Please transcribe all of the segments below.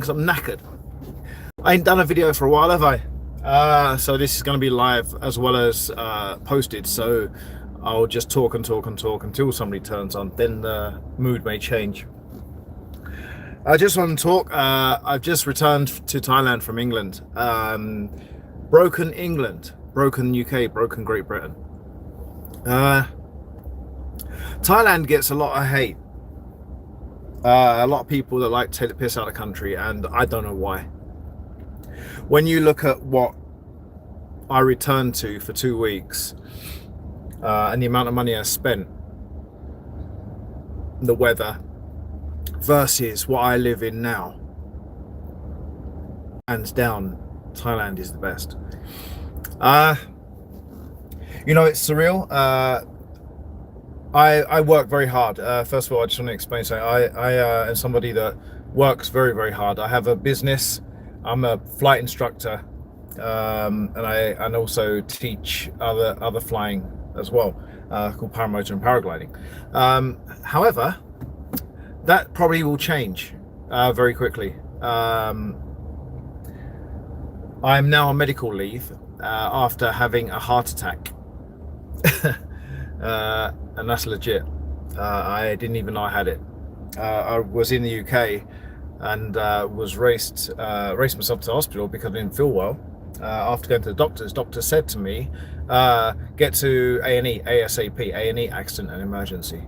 because I'm knackered. I ain't done a video for a while, have I? So this is going to be live as well as posted, so I'll just talk and talk and talk until somebody turns on, then the mood may change. I just want to talk. I've just returned to Thailand from England. Broken England, broken UK, broken Great Britain. Thailand gets a lot of hate. A lot of people that like to take the piss out of the country, and I don't know why. When you look at what I returned to for 2 weeks, and the amount of money I spent, the weather, versus what I live in now, hands down, Thailand is the best. You know, it's surreal. I work very hard. First of all, I just want to explain something. I am somebody that works very, very hard. I have a business. I'm a flight instructor, and also teach other flying as well, called paramotor and paragliding. However, that probably will change very quickly. I'm now on medical leave after having a heart attack. And that's legit. I didn't even know I had it. I was in the UK and was raced myself to the hospital because I didn't feel well. After going to the doctor said to me, get to A&E ASAP, A&E accident and emergency.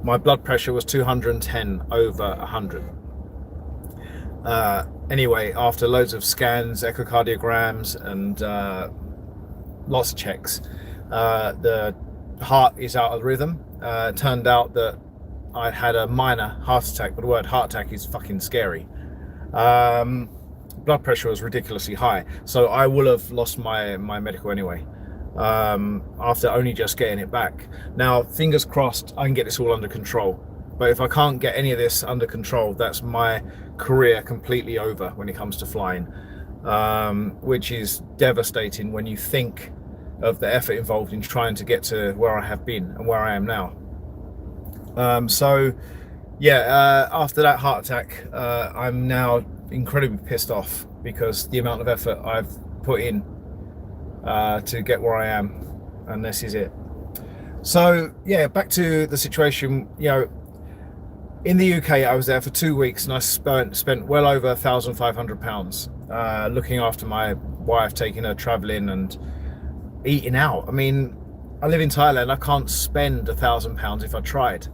My blood pressure was 210 over 100. Anyway, after loads of scans, echocardiograms, and lots of checks, the heart is out of rhythm. It turned out that I had a minor heart attack, but the word heart attack is fucking scary. Blood pressure was ridiculously high, so I will have lost my medical anyway, after only just getting it back. Now, fingers crossed I can get this all under control, but if I can't get any of this under control, that's my career completely over when it comes to flying, which is devastating when you think of the effort involved in trying to get to where I have been and where I am now. So yeah, after that heart attack, I'm now incredibly pissed off because the amount of effort I've put in to get where I am, and this is it. So yeah, back to the situation. You know, in the UK, I was there for 2 weeks, and I spent well over £1,500 looking after my wife, taking her traveling and eating out. I mean, I live in Thailand. I can't spend £1,000 if I tried.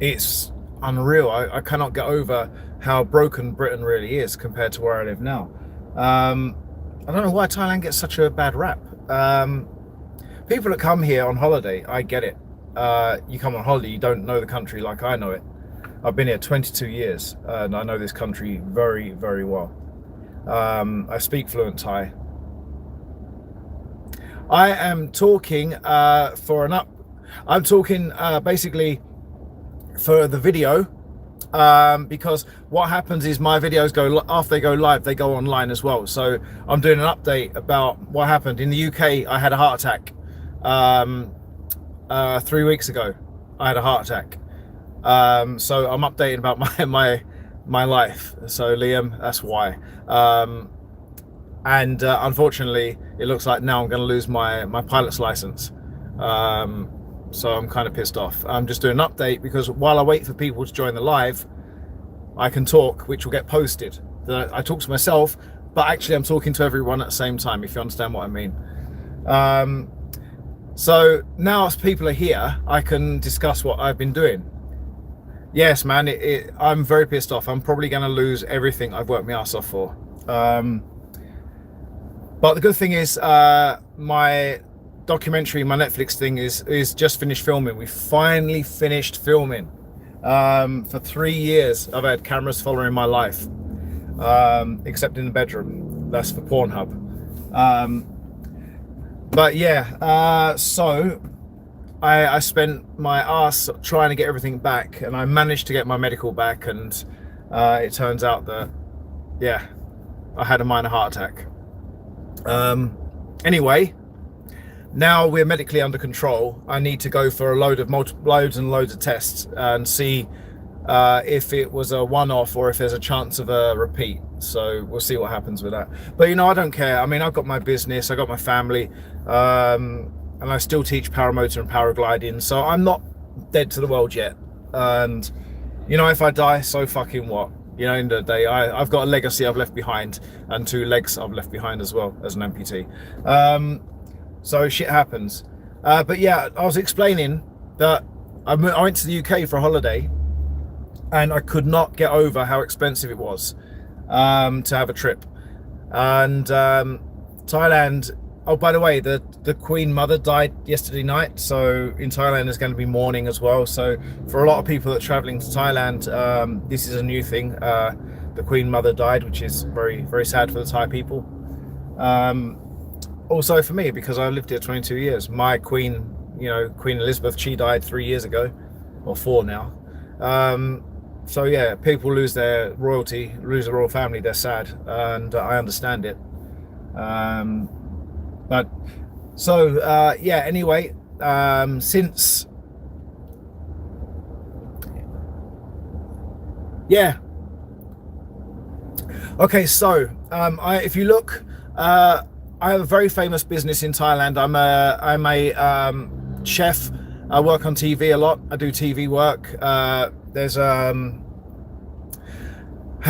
It's unreal. I cannot get over how broken Britain really is compared to where I live now. I don't know why Thailand gets such a bad rap. People that come here on holiday, I get it. You come on holiday, you don't know the country like I know it. I've been here 22 years, and I know this country very, very well. I speak fluent Thai. I am talking I'm talking basically for the video, because what happens is my videos go, after they go live, they go online as well. So I'm doing an update about what happened in the UK. I had a heart attack 3 weeks ago. I had a heart attack, so I'm updating about my life. So Liam, that's why. And unfortunately, it looks like now I'm going to lose my pilot's license. So I'm kind of pissed off. I'm just doing an update because while I wait for people to join the live, I can talk, which will get posted. I talk to myself, but actually I'm talking to everyone at the same time, if you understand what I mean. So now as people are here, I can discuss what I've been doing. Yes, man, I'm very pissed off. I'm probably going to lose everything I've worked my ass off for. But the good thing is, my documentary, my Netflix thing is just finished filming. We finally finished filming. For 3 years, I've had cameras following my life, except in the bedroom. That's for Pornhub. But yeah, so I spent my ass trying to get everything back, and I managed to get my medical back, and it turns out that, yeah, I had a minor heart attack. Anyway, now we're medically under control. I need to go for a loads and loads of tests and see if it was a one-off or if there's a chance of a repeat. So we'll see what happens with that. But you know, I don't care. I mean, I've got my business, I got my family, and I still teach paramotor and paragliding, so I'm not dead to the world yet. And you know, if I die, so fucking what? You know, in the day, I've got a legacy I've left behind, and 2 legs I've left behind as well as an amputee. So shit happens. But yeah, I was explaining that I went to the UK for a holiday, and I could not get over how expensive it was to have a trip. And Thailand, oh, by the way, the Queen Mother died yesterday night, so in Thailand there's going to be mourning as well. So for a lot of people that are traveling to Thailand, this is a new thing. The Queen Mother died, which is very, very sad for the Thai people. Also for me, because I lived here 22 years. My queen, you know, Queen Elizabeth, she died 3 years ago, or 4 now. So yeah, people lose their royalty, lose the royal family, they're sad, and I understand it. But so yeah, anyway, since, yeah, okay, so if you look, I have a very famous business in Thailand. I'm a chef. I work on TV a lot. I do TV work. There's how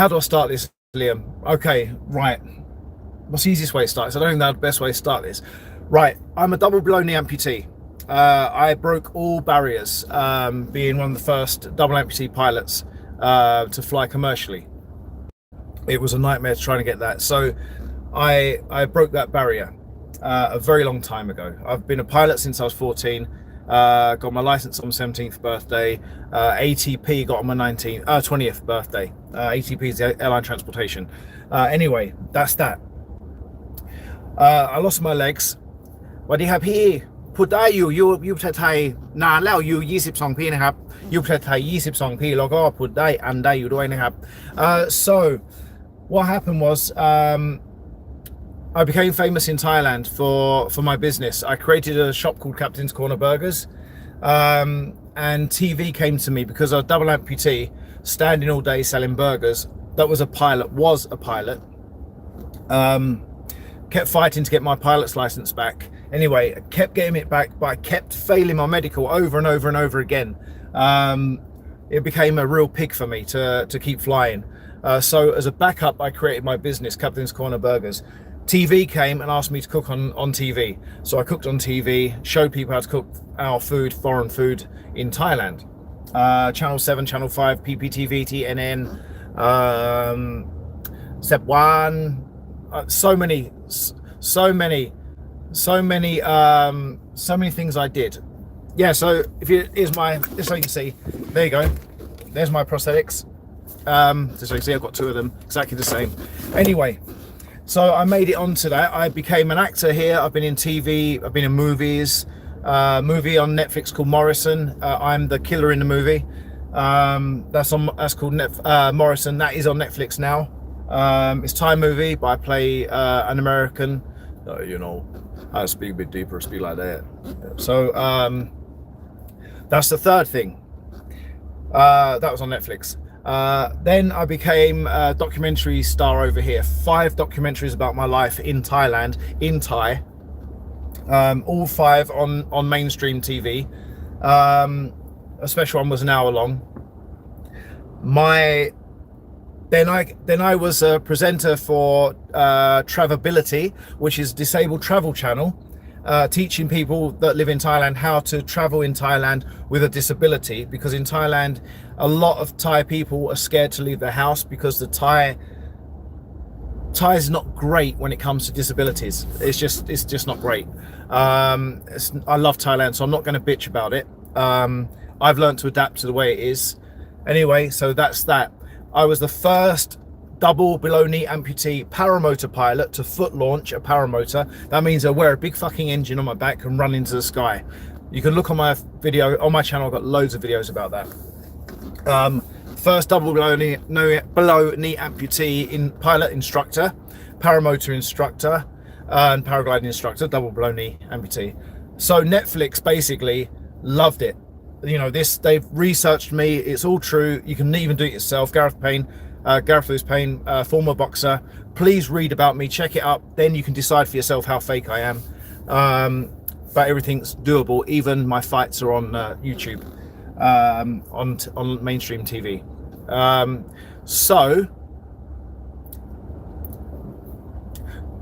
do I start this, Liam? Okay, right. What's the easiest way to start this? I don't even know the best way to start this. Right, I'm a double below knee amputee. I broke all barriers, being one of the first double amputee pilots to fly commercially. It was a nightmare trying to get that. So I broke that barrier a very long time ago. I've been a pilot since I was 14. Got my license on my 17th birthday. ATP got on my 20th birthday. ATP is the airline transportation. Anyway, that's that. I lost my legs. สวัสดีครับพี่พูดได้อยู่ประเทศไทยนานแล้วอยู่22ปีนะครับอยู่ประเทศไทย22ปีแล้วก็พูดได้อันได้อยู่ด้วยนะครับ so what happened was I became famous in Thailand for my business. I created a shop called Captain's Corner Burgers, and TV came to me because I was a double amputee, standing all day selling burgers. That was a pilot. Kept fighting to get my pilot's license back. Anyway, I kept getting it back, but I kept failing my medical over and over and over again. It became a real pig for me to keep flying. So as a backup, I created my business, Captain's Corner Burgers. TV came and asked me to cook on TV. So I cooked on TV, showed people how to cook our food, foreign food in Thailand. Channel 7, Channel 5, PPTV, TNN, Sep1, so many things I did. Yeah, so here's my, just so you can see, there you go. There's my prosthetics. Just so you can see, I've got 2 of them, exactly the same. Anyway, so I made it onto that. I became an actor here. I've been in TV. I've been in movies. Movie on Netflix called Morrison. I'm the killer in the movie. That's called Morrison. That is on Netflix now. It's a Thai movie, but I play an American. You know, I speak a bit deeper, speak like that. So that's the third thing. That was on Netflix. Then I became a documentary star over here. 5 documentaries about my life in Thailand, in Thai. All 5 on mainstream TV. A special one was an hour long. Then I was a presenter for Travelability, which is disabled travel channel, teaching people that live in Thailand how to travel in Thailand with a disability, because in Thailand a lot of Thai people are scared to leave their house because the Thai is not great when it comes to disabilities. It's just not great. I love Thailand, so I'm not going to bitch about it. I've learned to adapt to the way it is. Anyway, so that's that. I was the first double below knee amputee paramotor pilot to foot launch a paramotor. That means I wear a big fucking engine on my back and run into the sky. You can look on my video on my channel. I've got loads of videos about that. First double below knee amputee in pilot instructor, paramotor instructor, and paragliding instructor, double below knee amputee. So Netflix basically loved it. You know, they've researched me. It's all true. You can even do it yourself. Gareth Payne, Gareth Lewis Payne, former boxer. Please read about me, check it up. Then you can decide for yourself how fake I am. But everything's doable. Even my fights are on YouTube, on mainstream TV. So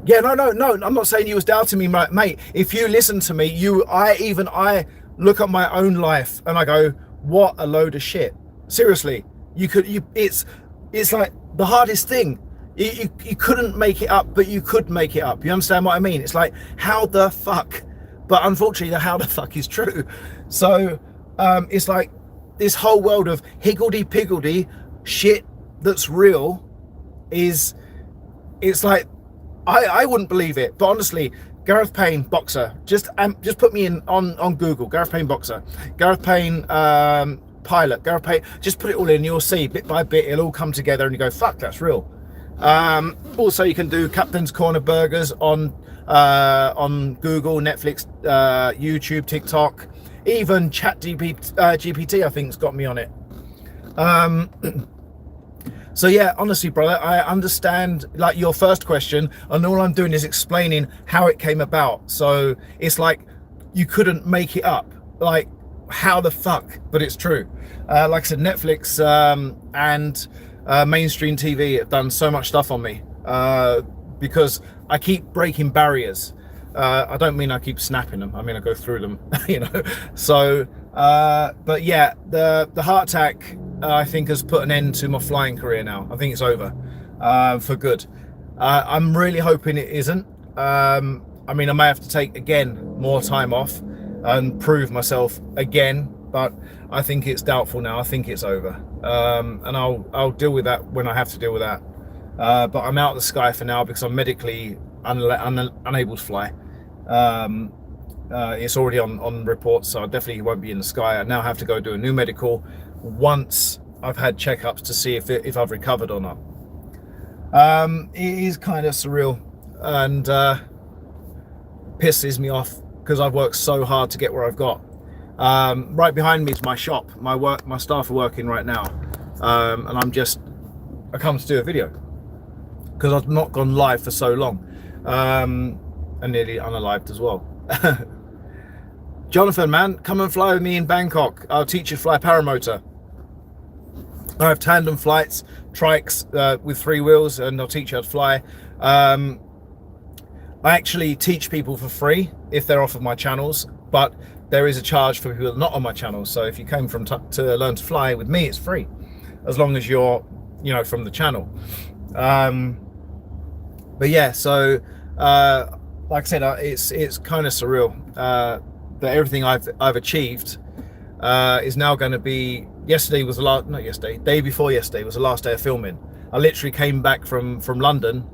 yeah, no. I'm not saying you was doubting me, mate. If you listen to me, I look at my own life and I go, what a load of shit. Seriously, it's like the hardest thing. You couldn't make it up, but you could make it up. You understand what I mean? It's like, how the fuck? But unfortunately, the how the fuck is true. So it's like this whole world of higgledy-piggledy shit that's real it's like, I wouldn't believe it. But honestly, Gareth Payne, boxer, just put me in on Google, Gareth Payne boxer, Gareth Payne pilot, Gareth Payne, just put it all in, you'll see bit by bit, it'll all come together and you go, fuck, that's real. Also, you can do Captain's Corner burgers on Google, Netflix, YouTube, TikTok, even GPT I think's got me on it. So yeah, honestly, brother, I understand like your first question, and all I'm doing is explaining how it came about. So it's like you couldn't make it up. Like, how the fuck? But it's true. Like I said, Netflix and mainstream TV have done so much stuff on me because I keep breaking barriers. I don't mean I keep snapping them. I mean I go through them, you know. So, but yeah, the heart attack I think has put an end to my flying career now. I think it's over for good. I'm really hoping it isn't. I mean, I may have to take again more time off and prove myself again, but I think it's doubtful now. I think it's over, and I'll deal with that when I have to deal with that. But I'm out of the sky for now because I'm medically unable to fly. It's already on reports, so I definitely won't be in the sky. I now have to go do a new medical once I've had checkups to see if I've recovered or not. It is kind of surreal and pisses me off because I've worked so hard to get where I've got. Right behind me is my shop. My staff are working right now, and I come to do a video because I've not gone live for so long, and nearly unalived as well. Jonathan, man, come and fly with me in Bangkok. I'll teach you to fly paramotor. I have tandem flights, trikes with 3 wheels, and I'll teach you how to fly. I actually teach people for free if they're off of my channels, but there is a charge for people not on my channel. So if you came to learn to fly with me, it's free, as long as you're, you know, from the channel. But yeah, so like I said, it's kind of surreal that everything I've achieved is now going to be. Yesterday was the last, not yesterday, day before yesterday was the last day of filming. I literally came back from London,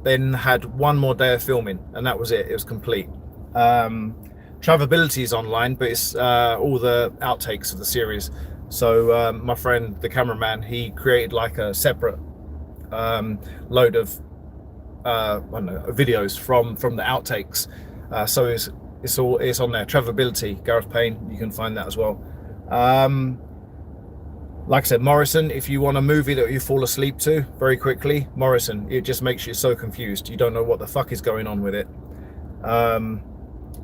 then had one more day of filming, and that was it. It was complete. Travelability is online, but it's all the outtakes of the series. So my friend, the cameraman, he created like a separate load of I don't know, videos from the outtakes. So it's on there. Travelability, Gareth Payne, you can find that as well. Like I said, Morrison, if you want a movie that you fall asleep to very quickly, Morrison, it just makes you so confused. You don't know what the fuck is going on with it.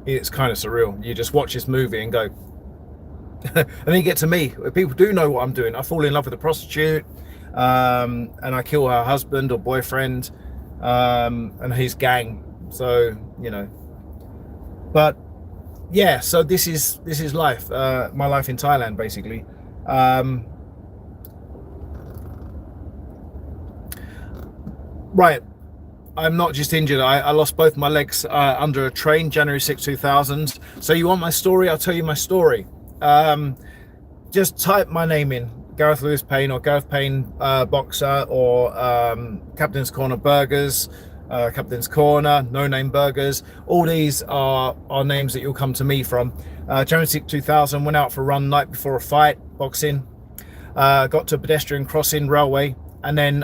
It's kind of surreal. You just watch this movie and go, and then you get to me. People do know what I'm doing. I fall in love with a prostitute, and I kill her husband or boyfriend, and his gang. So, you know, but yeah, so this is life, my life in Thailand, basically. Right, I'm not just injured. I lost both my legs under a train, January 6, 2000. So you want my story? I'll tell you my story. Just type my name in, Gareth Lewis Payne, or Gareth Payne boxer, or Captain's Corner burgers, Captain's Corner, No Name Burgers. All these are names that you'll come to me from. January 6, 2000, went out for a run night before a fight, boxing. Got to a pedestrian crossing railway, and then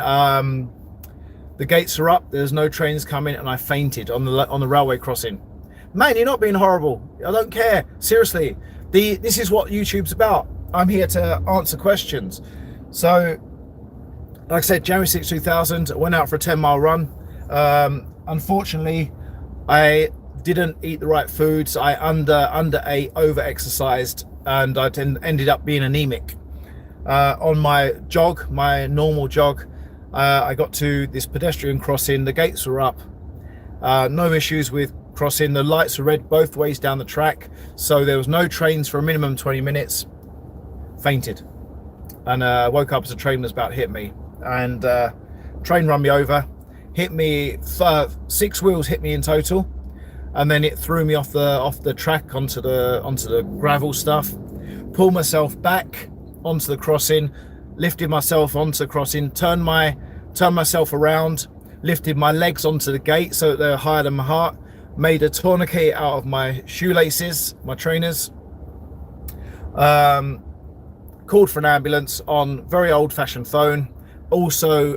the gates are up, there's no trains coming, and I fainted on the railway crossing. Man, you're not being horrible. I don't care. Seriously, This is what YouTube's about. I'm here to answer questions. So, like I said, January 6, 2000, I went out for a 10-mile run. Unfortunately, I didn't eat the right foods. I underate, over-exercised, and I ended up being anemic. On my jog, my normal jog, I got to this pedestrian crossing. The gates were up. No issues with crossing. The lights were red both ways down the track, so there was no trains for a minimum 20 minutes. Fainted, and woke up as a train was about to hit me, and train run me over, hit me. 6 wheels hit me in total, and then it threw me off the track onto the gravel stuff. Pulled myself back onto the crossing, lifted myself onto the crossing, turned myself around, lifted my legs onto the gate so that they're higher than my heart, made a tourniquet out of my shoelaces, my trainers, called for an ambulance on very old-fashioned phone. Also,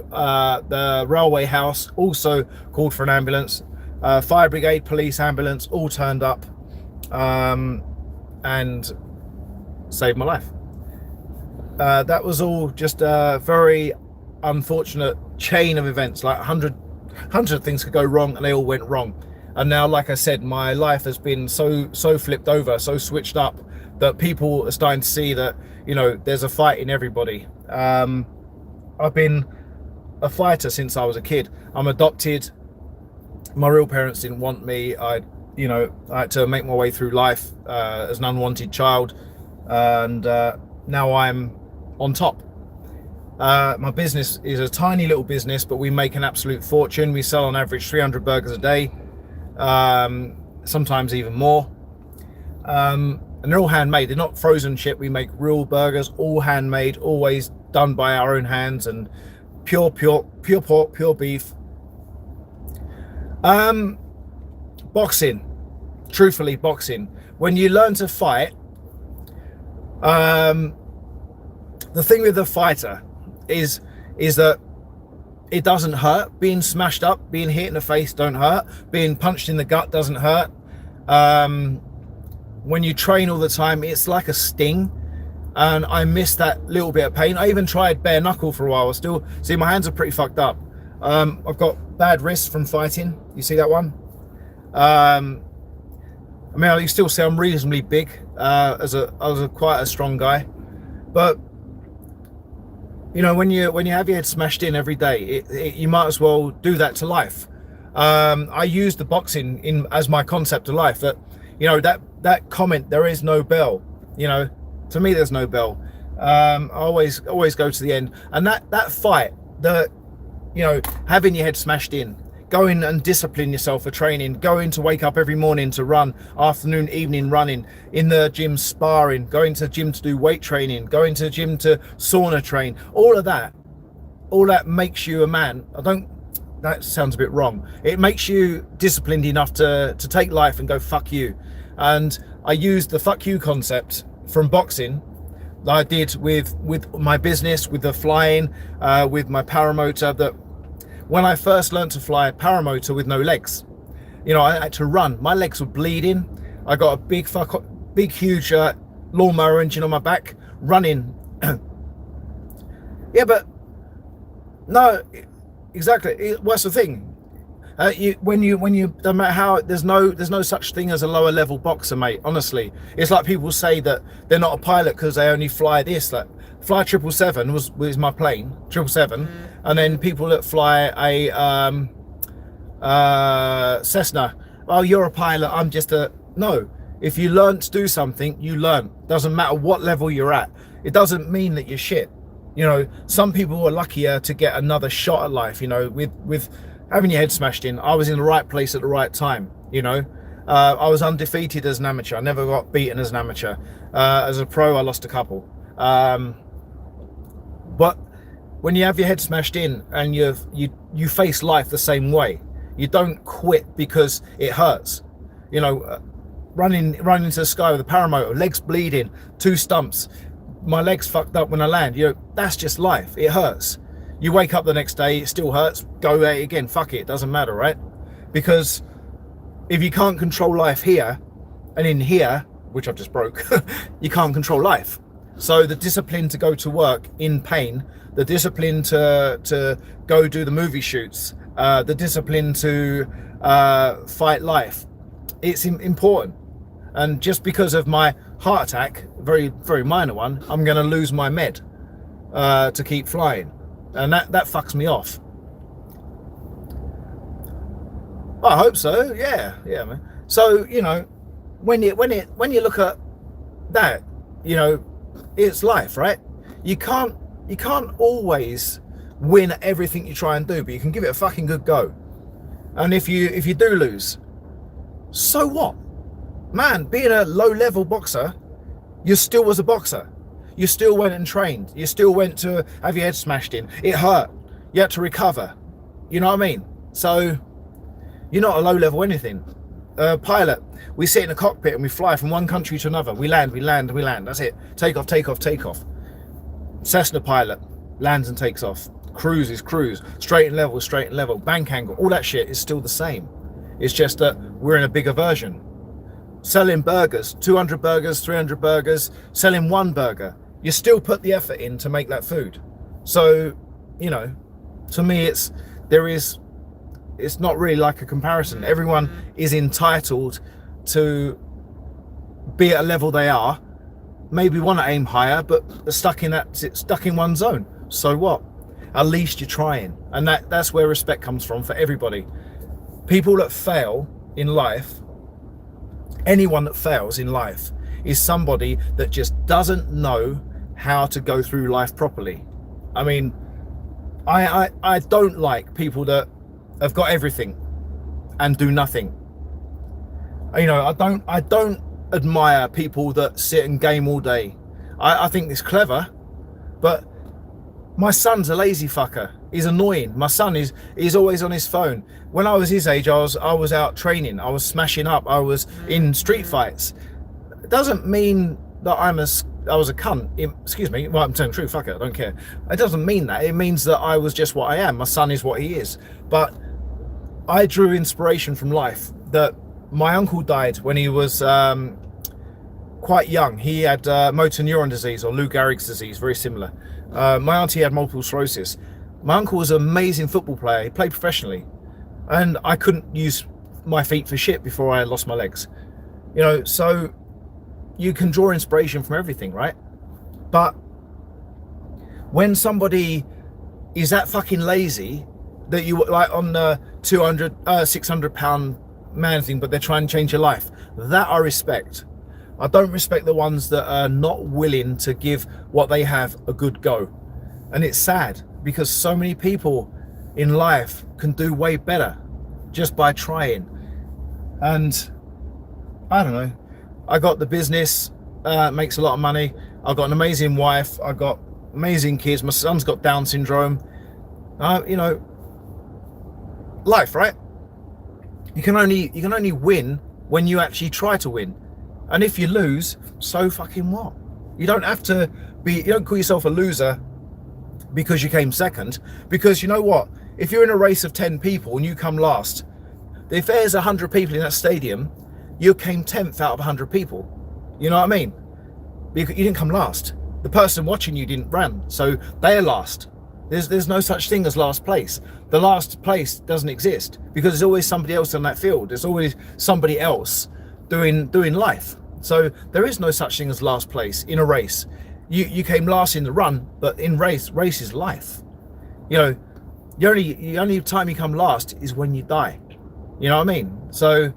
the railway house also called for an ambulance. Fire brigade, police, ambulance all turned up, and saved my life. That was all just a very unfortunate chain of events. Like 100 things could go wrong, and they all went wrong. And now, like I said, my life has been so flipped over, so switched up, that people are starting to see that, you know, there's a fight in everybody. I've been a fighter since I was a kid. I'm adopted. My real parents didn't want me. I had to make my way through life as an unwanted child, and now I'm on top. My business is a tiny little business, but we make an absolute fortune. We sell on average 300 burgers a day, sometimes even more. And they're all handmade. They're not frozen shit. We make real burgers, all handmade, always done by our own hands, and pure pork, pure beef. Boxing, truthfully, boxing. When you learn to fight, the thing with the fighter is that it doesn't hurt. Being smashed up, being hit in the face don't hurt. Being punched in the gut doesn't hurt. When you train all the time, it's like a sting, and I miss that little bit of pain. I even tried bare knuckle for a while. Still, see, my hands are pretty fucked up. I've got bad wrists from fighting. You see that one? I mean, you still say I'm reasonably big, as a quite a strong guy, but you know, when you have your head smashed in every day, you might as well do that to life. I use the boxing as my concept of life. That, you know, that comment, there is no bell. You know, to me, there's no bell. I always go to the end, and that fight, you know, having your head smashed in, going and discipline yourself for training, going to wake up every morning to run, afternoon, evening running, in the gym sparring, going to the gym to do weight training, going to the gym to sauna train, all that makes you a man. That sounds a bit wrong. It makes you disciplined enough to take life and go fuck you. And I used the fuck you concept from boxing that I did with my business, with the flying, with my paramotor. That when I first learned to fly a paramotor with no legs, you know, I had to run. My legs were bleeding. I got a big huge lawnmower engine on my back, running. Yeah, but no, exactly. What's the thing? When you no matter how, there's no such thing as a lower level boxer, mate. Honestly, it's like people say that they're not a pilot because they only fly this. Like, fly 777 was my plane, 777, and then people that fly a Cessna. Oh, you're a pilot. I'm just a no. If you learn to do something, you learn. Doesn't matter what level you're at. It doesn't mean that you're shit. You know, some people are luckier to get another shot at life. You know, with having your head smashed in. I was in the right place at the right time. You know, I was undefeated as an amateur. I never got beaten as an amateur. As a pro, I lost a couple. But when you have your head smashed in and you face life the same way, you don't quit because it hurts. You know, running into the sky with a paramotor, legs bleeding, 2 stumps, my legs fucked up when I land. You know, that's just life. It hurts. You wake up the next day, it still hurts. Go at it again. Fuck it. It doesn't matter, right? Because if you can't control life here and in here, which I've just broke, you can't control life. So the discipline to go to work in pain, the discipline to go do the movie shoots, the discipline to fight life, it's important. And just because of my heart attack, very, very minor one, I'm going to lose my med to keep flying. And that fucks me off. I hope so. Yeah, man. So, you know, when you look at that, you know, it's life, right? You can't always win at everything you try and do, but you can give it a fucking good go. And if you do lose, so what? Man, being a low-level boxer, you still was a boxer. You still went and trained. You still went to have your head smashed in. It hurt. You had to recover. You know what I mean? So you're not a low-level anything. Pilot, we sit in a cockpit and we fly from one country to another. We land. That's it. Take off. Cessna pilot lands and takes off. Cruise is cruise. Straight and level. Bank angle. All that shit is still the same. It's just that we're in a bigger version. Selling burgers, 200 burgers, 300 burgers, selling one burger. You still put the effort in to make that food. So, you know, to me, it's not really like a comparison. Everyone is entitled to be at a level they are. Maybe want to aim higher, but they're stuck in one zone. So what? At least you're trying. And that's where respect comes from for everybody. People that fail in life, anyone that fails in life is somebody that just doesn't know how to go through life properly. I mean, I don't like people that have got everything and do nothing. You know, I don't admire people that sit and game all day. I think it's clever, but my son's a lazy fucker. He's annoying. My son is always on his phone. When I was his age, I was out training. I was smashing up. I was in street fights. It doesn't mean that I was a cunt. Excuse me. Well, I'm telling the truth. Fuck it. I don't care. It doesn't mean that. It means that I was just what I am. My son is what he is. But I drew inspiration from life. That my uncle died when he was quite young. He had motor neuron disease, or Lou Gehrig's disease, very similar. My auntie had multiple sclerosis. My uncle was an amazing football player. He played professionally, and I couldn't use my feet for shit before I lost my legs. You know, so you can draw inspiration from everything, right? But when somebody is that fucking lazy that you like on the 600 pound man thing, but they're trying to change your life, that I respect. I don't respect the ones that are not willing to give what they have a good go. And it's sad because so many people in life can do way better just by trying. And I don't know, I got the business, makes a lot of money. I've got an amazing wife. I've got amazing kids. My son's got Down syndrome. You know, life, right? You can only win when you actually try to win. And if you lose, so fucking what? You don't have to be, you don't call yourself a loser because you came second. Because you know what? If you're in a race of 10 people and you come last, if there's 100 people in that stadium, you came 10th out of 100 people. You know what I mean? You didn't come last. The person watching you didn't run, so they're last. There's no such thing as last place. The last place doesn't exist because there's always somebody else on that field. There's always somebody else doing life. So there is no such thing as last place in a race. You came last in the run, but in race is life. You know, the only time you come last is when you die. You know what I mean? So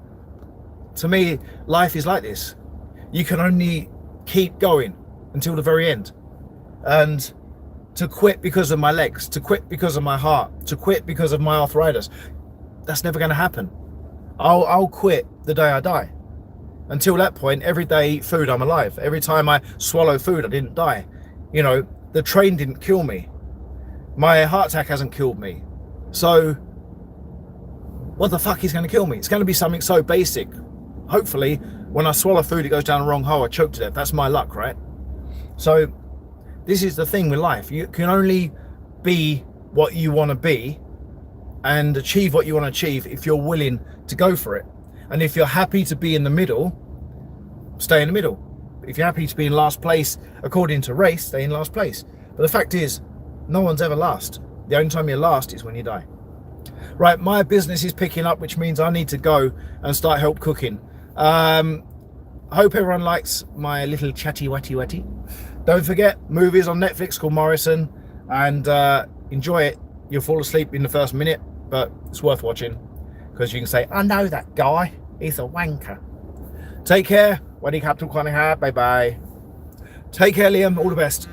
to me, life is like this. You can only keep going until the very end. And to quit because of my legs, to quit because of my heart, to quit because of my arthritis, that's never going to happen. I'll quit the day I die. Until that point, every day I eat food, I'm alive. Every time I swallow food, I didn't die. You know, the train didn't kill me. My heart attack hasn't killed me. So what the fuck is going to kill me? It's going to be something so basic. Hopefully, when I swallow food, it goes down the wrong hole. I choke to death. That's my luck, right? So this is the thing with life. You can only be what you want to be and achieve what you want to achieve if you're willing to go for it. And if you're happy to be in the middle, stay in the middle. If you're happy to be in last place according to race, stay in last place. But the fact is, no one's ever last. The only time you're last is when you die. Right, my business is picking up, which means I need to go and start help cooking. I hope everyone likes my little chatty watty. Don't forget, movies on Netflix called Morrison, and enjoy it. You'll fall asleep in the first minute, but it's worth watching because you can say, I know that guy, he's a wanker. Take care. Bye bye. Take care, Liam. All the best.